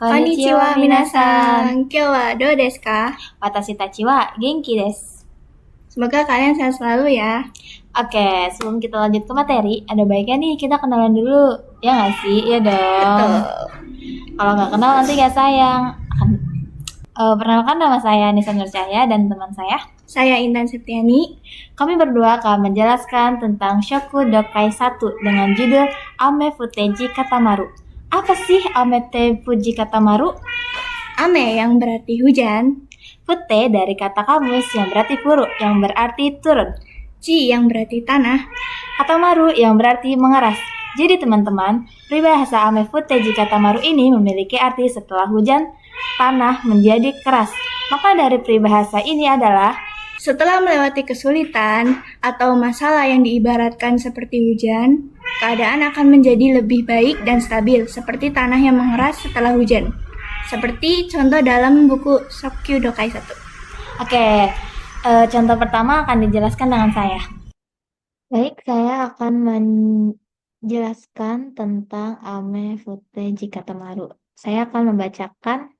Konnichiwa Konnichiwa minasan. minasan. Kyo wa do desu ka? Watashi tachi wa genki desu. Semoga kalian sehat selalu ya. Oke, sebelum kita lanjut ke materi, ada baiknya nih kita kenalan dulu. Ya nggak sih? Iya dong. Betul. Kalau nggak kenal nanti nggak sayang. Perkenalkan nama saya Nisa Nurcahya dan teman Saya Intan Septiani. Kami berdua akan menjelaskan tentang Shoku Dokai 1 dengan judul Ame Futeji Katamaru. Apa sih Ame Fuji Katamaru? Ame yang berarti hujan. Fute dari kata kamus yang berarti furu, yang berarti turun. Ji yang berarti tanah. Katamaru yang berarti mengeras. Jadi teman-teman, peribahasa Ame Futeji Katamaru ini memiliki arti setelah hujan, tanah menjadi keras. Maka dari peribahasa ini adalah Setelah melewati kesulitan atau masalah yang diibaratkan seperti hujan, keadaan akan menjadi lebih baik dan stabil seperti tanah yang mengeras setelah hujan. Seperti contoh dalam buku Shokyu Dokai 1. Oke, contoh pertama akan dijelaskan dengan saya. Baik, saya akan menjelaskan tentang Ame Futeji Katamaru. Saya akan membacakan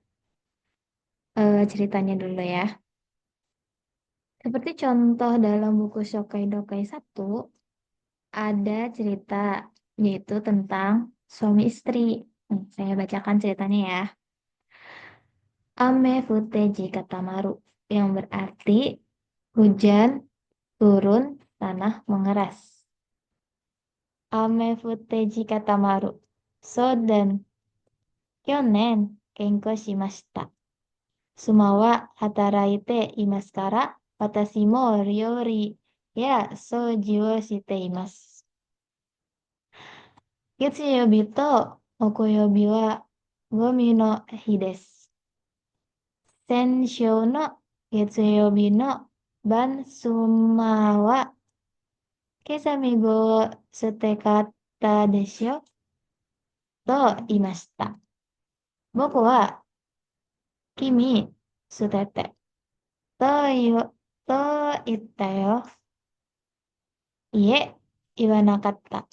ceritanya dulu ya. Seperti contoh dalam buku Shokai Dokai 1, ada cerita yaitu tentang suami istri. Saya bacakan ceritanya ya. Ame Futeji Katamaru, yang berarti hujan turun, tanah mengeras. Ame Futeji Katamaru. Soden. Kyonen kenko shimashita. Suma wa hataraite imasu kara watashi mo ryori ya soji wo shite imasu. Getsuyobi to mokoyobi wa gomi no hi desu. Senshou no getsuyobi no ban suma wa kesami go sute katta desu yo to imashita. Boku wa kimi sutete to itta yo. Ie, iwanakatta.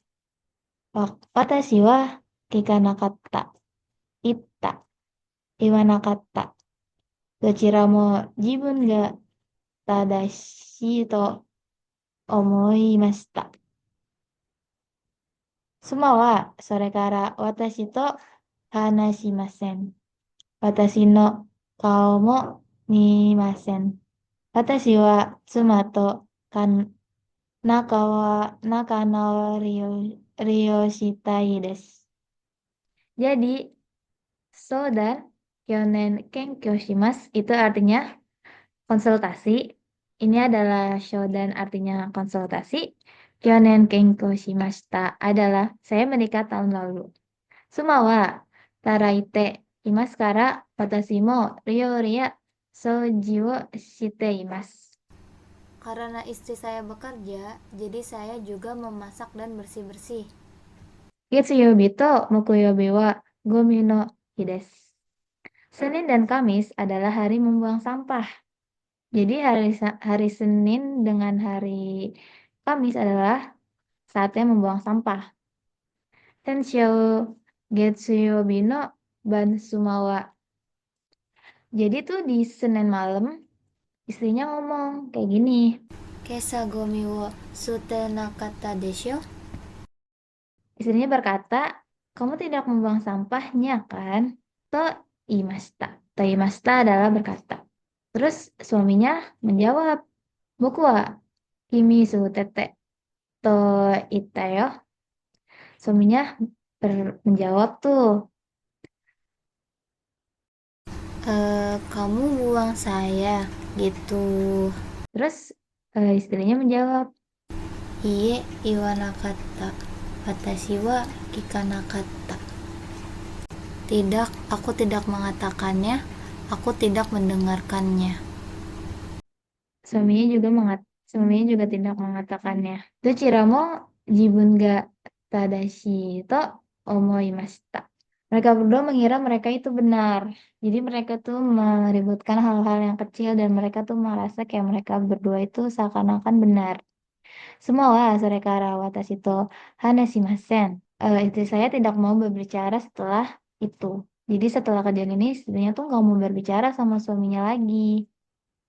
Watashi wa kikanakatta. Itta, iwanakatta. Dochira mo jibun ga tadashi to omoimashita. Suma wa sore kara watashi to hanashimasen. Watashi no kao mo miimasen. Watashi wa tsuma to Naka no ryoshitai desu. Jadi, so dan kyonen kenkyo shimasu itu artinya konsultasi. Ini adalah shodan artinya konsultasi. Kyonen kenkyo shimashita adalah saya menikah tahun lalu. Sumawa taraite imasu kara watashi mo ryori ya soji wo shite imasu. Karena istri saya bekerja, jadi saya juga memasak dan bersih-bersih. Getsuyobi to mokuyobi wa gomi no hi desu. Senin dan Kamis adalah hari membuang sampah. Jadi hari Senin dengan hari Kamis adalah saatnya membuang sampah. Tenshou getsuyobi no ban sumawa. Jadi tuh di Senin malam istrinya ngomong kayak gini. Kesa gomi wo sute nakata desho? Istrinya berkata, kamu tidak membuang sampahnya kan? To imashita. To imashita adalah berkata. Terus suaminya menjawab, boku wa kimi tete to ita yo. Suaminya menjawab tuh, Kamu buang saya, gitu. terus istrinya menjawab, Iye, iwanakatta. Watashi wa kikanakatta. Tidak, aku tidak mengatakannya. Aku tidak mendengarkannya. suaminya juga tidak mengatakannya. Dochira mo jibun ga tadashi to omoimashita. Mereka berdua mengira mereka itu benar. Jadi mereka tuh meributkan hal-hal yang kecil dan mereka tuh merasa kayak mereka berdua itu seakan-akan benar. Semua wa sore kara watashi to hanashimasen. Istri saya tidak mau berbicara setelah itu. Jadi setelah kejadian ini, istrinya tuh nggak mau berbicara sama suaminya lagi.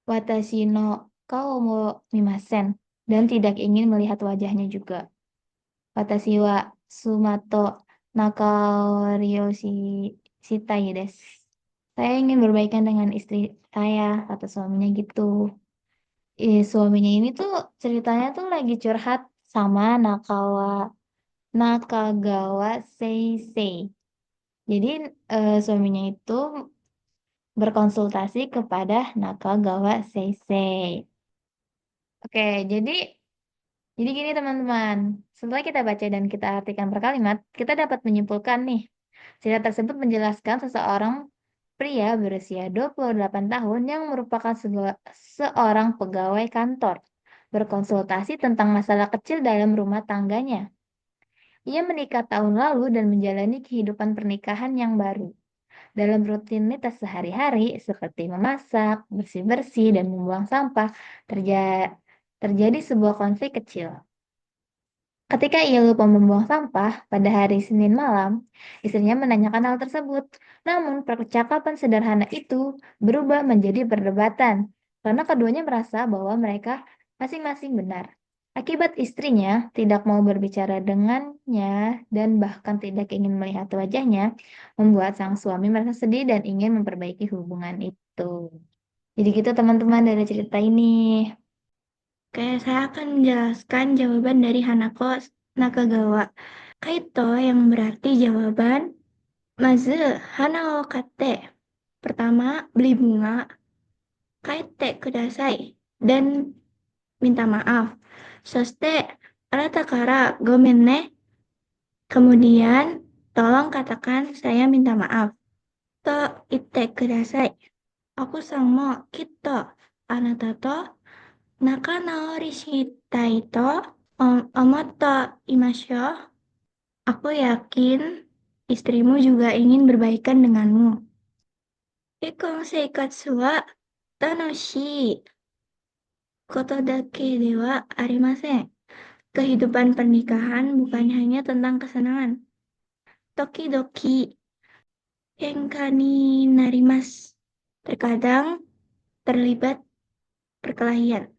Watashi no kao mo mimasen. Dan tidak ingin melihat wajahnya juga. Watashi wa sumato nakaori shitai desu. Saya ingin berbaikan dengan istri saya, kata suaminya gitu. Suaminya ini tuh ceritanya tuh lagi curhat sama Nakagawa Seisei. Jadi suaminya itu berkonsultasi kepada Nakagawa Seisei. Oke, jadi gini teman-teman. Setelah kita baca dan kita artikan per kalimat, kita dapat menyimpulkan nih. Cerita tersebut menjelaskan seseorang pria berusia 28 tahun yang merupakan seorang pegawai kantor berkonsultasi tentang masalah kecil dalam rumah tangganya. Ia menikah tahun lalu dan menjalani kehidupan pernikahan yang baru. Dalam rutinitas sehari-hari seperti memasak, bersih-bersih, dan membuang sampah, terjadi sebuah konflik kecil. Ketika ia lupa membuang sampah pada hari Senin malam, istrinya menanyakan hal tersebut. Namun, percakapan sederhana itu berubah menjadi perdebatan karena keduanya merasa bahwa mereka masing-masing benar. Akibat istrinya tidak mau berbicara dengannya dan bahkan tidak ingin melihat wajahnya, membuat sang suami merasa sedih dan ingin memperbaiki hubungan itu. Jadi gitu teman-teman dari cerita ini. Oke, saya akan menjelaskan jawaban dari Hanako Nakagawa. Kaito yang berarti jawaban. Mazu, hana o katte. Pertama, beli bunga. Kaite kudasai. Dan minta maaf. Soste, anata kara gomen ne. Kemudian, tolong katakan saya minta maaf. To itte kudasai. Aku mo kitto anata to nakanaori shitai to omoto imasyo. Aku yakin istrimu juga ingin berbaikan denganmu. Kekkon seikatsu wa tanoshii koto dake de wa arimasen. Kehidupan pernikahan bukan hanya tentang kesenangan. Tokidoki kenka ni narimasu. Terkadang terlibat perkelahian.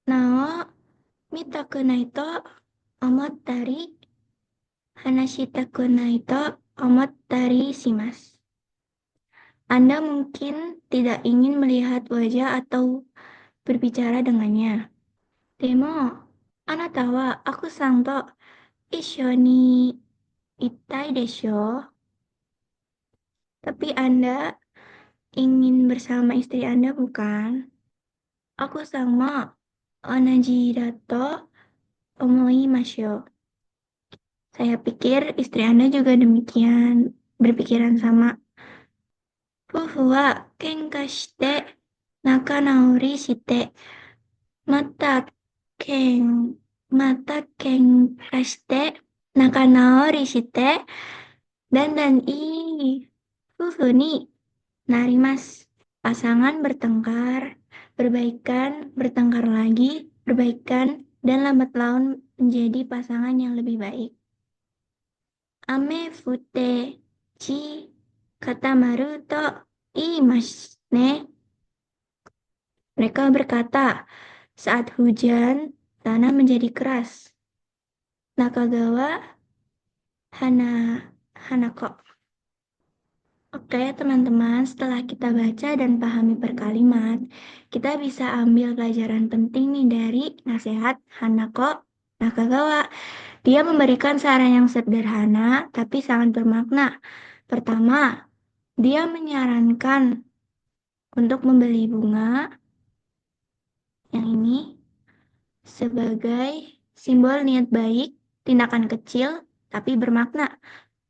Nao mitaku nai to omottari hanashitaku nai to omottari shimasu. Anda mungkin tidak ingin melihat wajah atau berbicara dengannya. Demo, anata wa aku-san to issho ni ittai desho. Tapi Anda ingin bersama istri Anda, bukan? Aku-san mo onaji da to omoimashou. Saya pikir istri Anda juga demikian, berpikiran sama. Fufu wa kenka shite nakanaori shite mata kenka shite nakanaori shite dan fufu ni narimasu. Pasangan bertengkar, berbaikan, bertengkar lagi, berbaikan, dan lambat laun menjadi pasangan yang lebih baik. Ame fute chi katamaru to iimasu ne. Mereka berkata, saat hujan, tanah menjadi keras. Nakagawa Hanako. Oke, teman-teman, setelah kita baca dan pahami per kalimat, kita bisa ambil pelajaran penting nih dari nasihat Hanako Nakagawa. Dia memberikan saran yang sederhana tapi sangat bermakna. Pertama, dia menyarankan untuk membeli bunga yang ini sebagai simbol niat baik, tindakan kecil tapi bermakna.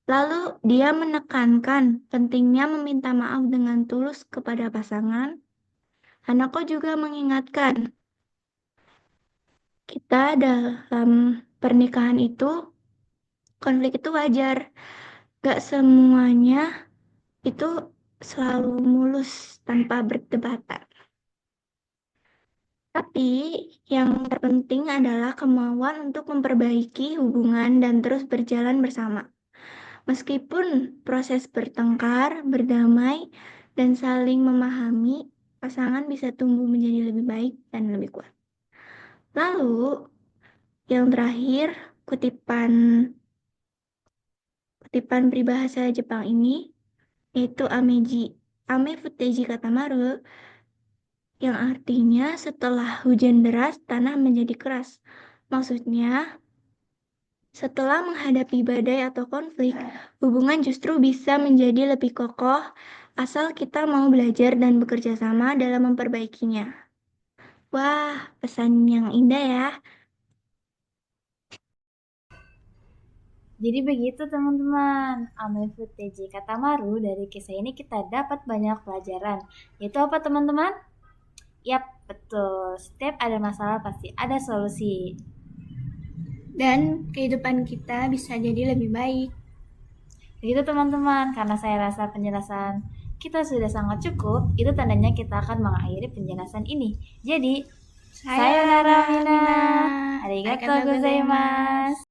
Lalu dia menekankan pentingnya meminta maaf dengan tulus kepada pasangan. Hanako juga mengingatkan kita dalam pernikahan itu, konflik itu wajar. Gak semuanya itu selalu mulus tanpa berdebatan. Tapi yang terpenting adalah kemauan untuk memperbaiki hubungan dan terus berjalan bersama. Meskipun proses bertengkar, berdamai, dan saling memahami, pasangan bisa tumbuh menjadi lebih baik dan lebih kuat. Lalu, yang terakhir, kutipan peribahasa Jepang ini yaitu Ame Futeji Katamaru, yang artinya setelah hujan deras, tanah menjadi keras. Maksudnya, setelah menghadapi badai atau konflik, hubungan justru bisa menjadi lebih kokoh asal kita mau belajar dan bekerja sama dalam memperbaikinya. Wah, pesan yang indah ya. Jadi begitu teman-teman, Ame Futeji Katamaru, dari kisah ini kita dapat banyak pelajaran. Yaitu apa teman-teman? Yap, betul. Setiap ada masalah pasti ada solusi. Dan kehidupan kita bisa jadi lebih baik. Begitu teman-teman, karena saya rasa penjelasan kita sudah sangat cukup, itu tandanya kita akan mengakhiri penjelasan ini. Jadi, sayonara mina, arigatou gozaimasu.